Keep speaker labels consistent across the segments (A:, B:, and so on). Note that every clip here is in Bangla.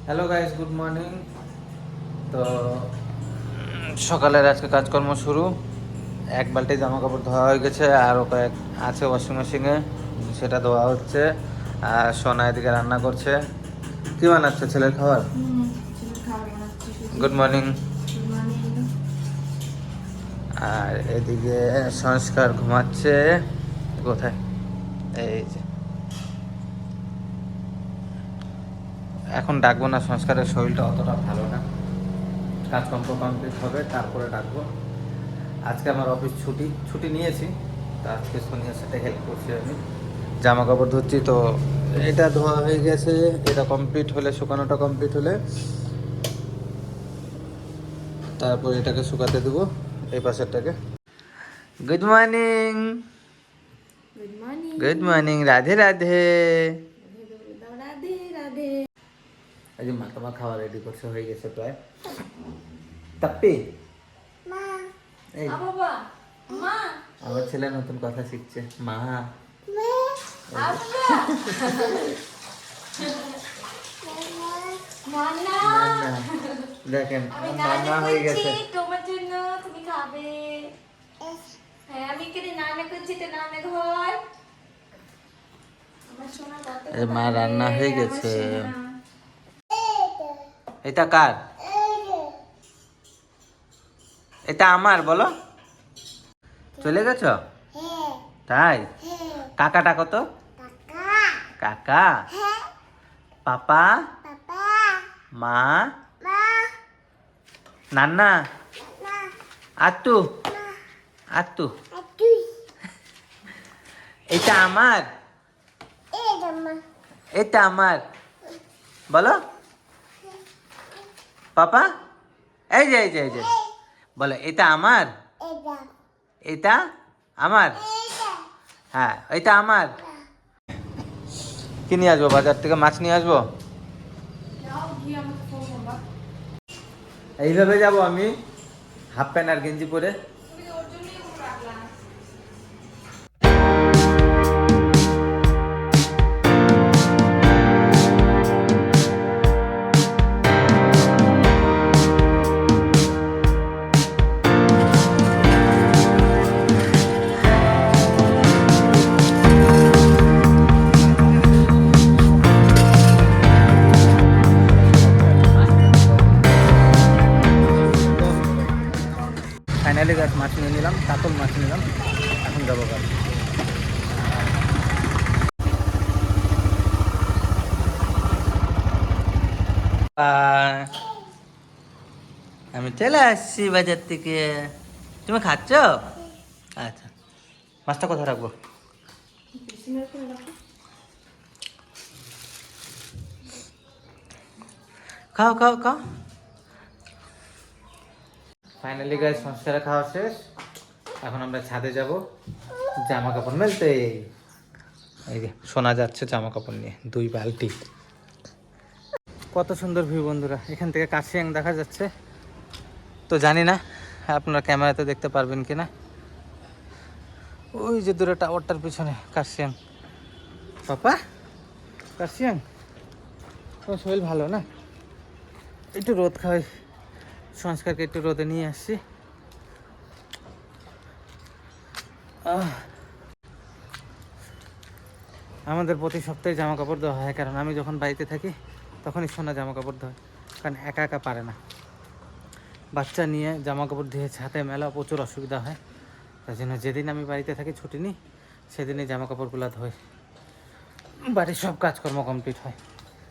A: Hello guys, good morning. তো সকালের আজকে কাজকর্ম শুরু। এক বালতি জামা কাপড় ধোয়া হয়ে গেছে, আরও কয়েক আছে ওয়াশিং মেশিনে, সেটা ধোয়া হচ্ছে। আর সোনা এদিকে রান্না করছে। কি বানাচ্ছে ছেলের খাবার? Good morning. আর এদিকে সংস্কার ঘুমাচ্ছে। কোথায়? এই যে, এখন ডাকবো না, সংস্কারের শরীরটা অতটা ভালো না। কাজকর্ম কমপ্লিট হবে তারপরে ডাকবো। আজকে আমার অফিস ছুটি নিয়েছি, তো আজকে সোনিয়ার সাথে হেল্প করছি আমি। জামা কাপড় ধুচ্ছি, তো এটা ধোয়া হয়ে গেছে। এটা কমপ্লিট হলে, শুকানোটা কমপ্লিট হলে তারপর এটাকে শুকাতে দেবো, এই পাশেরটাকে। Good morning.
B: Good morning.
A: Good morning, Radhe Radhe.
B: Radhe Radhe.
A: এই যে মা তোমার খাওয়া রেডি করছে, হয়ে গেছে প্রায়। তাপ্পি
B: মা।
A: এই
B: বাবা মা।
A: আমার ছেলে নতুন কথা শিখছে, মা।
B: নানা।
A: না, দেখেন নানা হয়ে গেছে।
B: তোমার জন্য, তুমি খাবে। হ্যাঁ, আমি এখানে নানা করছি, তো নানা ঘর। আমার সোনা কত
A: এই মা রান্না হয়ে
B: আমার
A: গেছে।
B: সোনা।
A: এটা কার? এটা আমার, বলো। চলে গেছ? তাই? কাকা ডাকো তো। কাকা, পাপা, মা, নান্না, আত্তু, আত্তু। এটা আমার, এটা আমার, বলো। পাপা, এই যে এই যে এই যে, বলো এটা আমার, এটা আমার, হ্যাঁ এটা আমার। কি নিয়ে আসবো বাজার থেকে? মাছ নিয়ে আসবো। এইভাবে যাব আমি, হাফ প্যান্ট আর গেঞ্জি পরে। ফাইনালি গাছ মাছ নিয়ে নিলাম, কাতল মাছ নিলাম। এখন যাবো গাছ। আমি চলে আসছি বাজার থেকে। তুমি খাচ্ছ? আচ্ছা, মাছটা কোথায় রাখবো? খাও খাও খাও। ফাইনালি গাইস, সংসারে খাওয়া শেষ। এখন আমরা ছাদে যাব জামা কাপড় মেলতে। এই যে শোনা যাচ্ছে জামা কাপড় নিয়ে 2 বালতি। কত সুন্দর ভিউ বন্ধুরা, এখান থেকে কাশিয়াং দেখা যাচ্ছে। তো জানি না আপনারা ক্যামেরাতে দেখতে পারবেন কিনা। ওই যে দূরে টাওয়ারটার পিছনে কাশিয়াং। পাপা, কাশিয়াং, তোমার শরীর ভালো না? একটু রোদ খাওয়াই, সংস্কারকে একটু রোদে নিয়ে আসছি। আমাদের প্রতি সপ্তাহে জামা কাপড় দেওয়া হয়, কারণ আমি যখন বাড়িতে থাকি তখনই সোনা জামা কাপড় দেওয়া হয়, কারণ একা একা পারে না। বাচ্চা নিয়ে জামা কাপড় ধুয়ে ছাদে মেলা প্রচুর অসুবিধা হয়। তাই জন্য যেদিন আমি বাড়িতে থাকি, ছুটি নিই, সেদিনই জামা কাপড়গুলো ধোয়, বাড়ির সব কাজকর্ম কমপ্লিট হয়।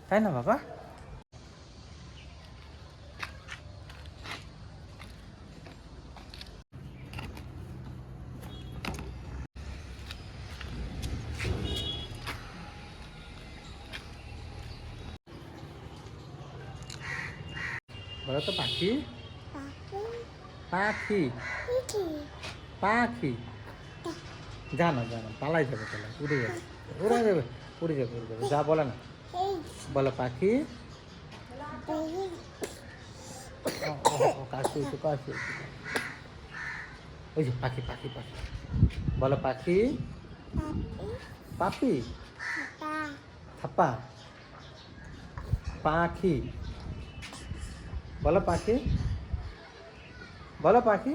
A: তাই না বাবা? বলো তো পাখি, পাখি, পাখি। জানো জানো, পালাই যাবে, পালাই উড়ে যাবে, উড়ে যাবে, উড়ে যাবে, উড়ে যাবে। যা বলে না, বলো পাখি। কাশি হয়েছে, কাশি হয়েছে। ওই যে পাখি, পাখি, পাখি, বলো পাখি। পাপি, থাপ্পা পাখি বলো, পাখি বলো, পাখি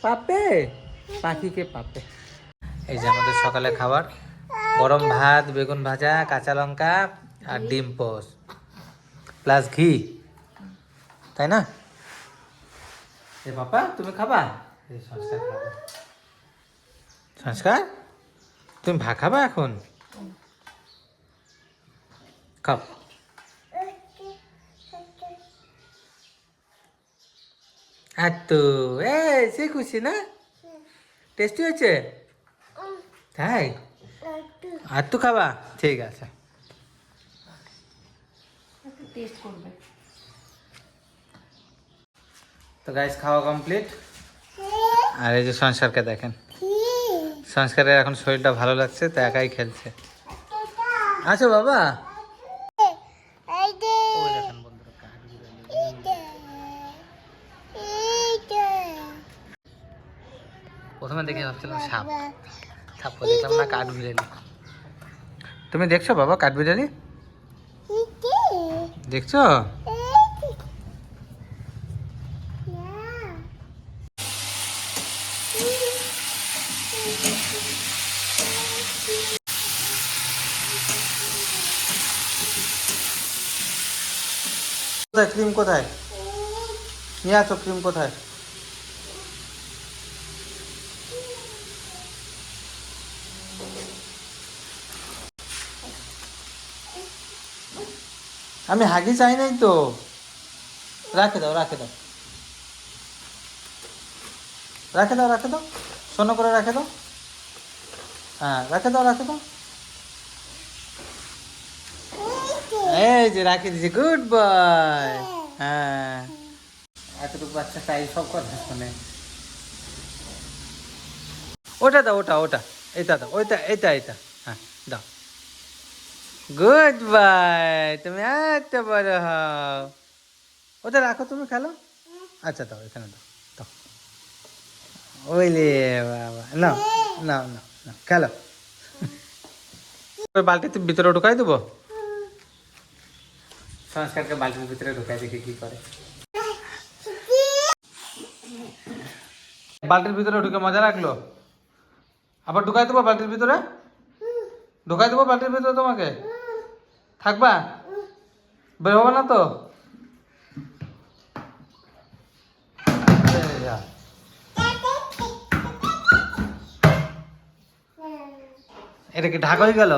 A: পাপে, পাখিকে পাপে। এই যে আমাদের সকালে খাবার, গরম ভাত, বেগুন ভাজা, কাঁচা লঙ্কা আর ডিম পোস্ট প্লাস ঘি, তাই না? এ বাবা তুমি খাবা? এই সংস্কার খাবা। সংস্কার তুমি ভাত খাবা এখন? খাও। আর তো সে খুশি না? টেস্টি হয়েছে তাই? আর তো খাবা, ঠিক আছে।
B: একটু টেস্ট করবে।
A: তো গাইস খাওয়া কমপ্লিট। আর এই যে সংস্কারকে দেখেন, সংস্কারের এখন শরীরটা ভালো লাগছে তো একাই খেলছে। আছো বাবা? ওই দেখেন বন্ধুরা, প্রথমে দেখে ভাবছিলাম সাপ, তারপর দেখলাম না কাঠবিড়ালি। তুমি দেখছো বাবা কাঠবিড়ালি? দেখছো? কোথায় ক্রিম, কোথায় নিয়ে আসো ক্রিম, কোথায়? আমি হাগি চাই নাই তো, রাখে দাও, রাখে দাও, রাখে দাও, রাখে দাও, শোনো করে রাখে দাও। হ্যাঁ রাখে দাও, রাখে দাও। এই যে রাখি দিয়েছি, গুড বয়। হ্যাঁ এতটুকু বাচ্চা তাই সব কথা শোনে। ওটা দাও, ওটা ওটা, এটা দাও, ওইটা, এটা এটা, হ্যাঁ দাও। গুড বাই, তুমি একটা বড় হও। ওটা রাখো, তুমি খেলো। আচ্ছা দাও, এখানে দাও, দাও। ওইলে বাবা, নাও নাও নাও নাও, খেলো। বালতিতে ভিতরে ঢুকাই দেবো, সংস্কারকে বালতির ভিতরে ঢুকাই দেখি কি করে। বালতির ভিতরে ঢুকে মজা লাগলো, আবার ঢুকাই দেবো বালতির ভিতরে, ঢুকাই দেবো বালতির ভিতরে তোমাকে, থাকবা, বের হবে না তো? এই যা। এটা কি ঢাকা হয়ে গেল?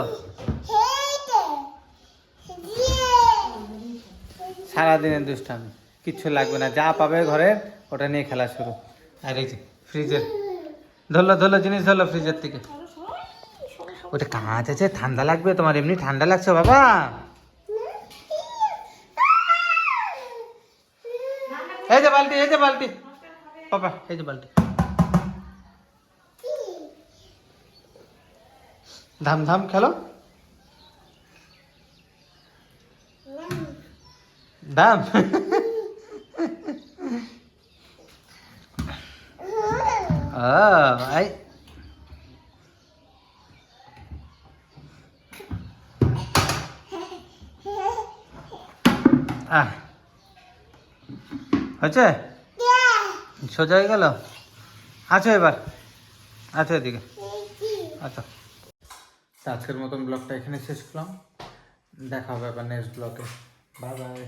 A: সারাদিনের দুষ্টামি, কিচ্ছু লাগবে না, যা পাবে ঘরে ওটা নিয়ে খেলা শুরু। আর এই যে ফ্রিজের ধরলো, ধরলো জিনিস ধরলো ফ্রিজের থেকে, ওটা কাঁচ আছে, ঠান্ডা লাগবে তোমার, এমনি ঠান্ডা লাগছে বাবা। এই যে বালতি, এই যে বালতি বাবা, এই যে বালতি, ধাম ধাম খেলো, দাম। এই হচ্ছে, সোজা হয়ে গেল। আছো এবার, আছো এদিকে, আচ্ছা। আজকের মতন ব্লগটা এখানে শেষ করলাম, দেখা হবে আবার নেক্সট ব্লগে। Bye bye.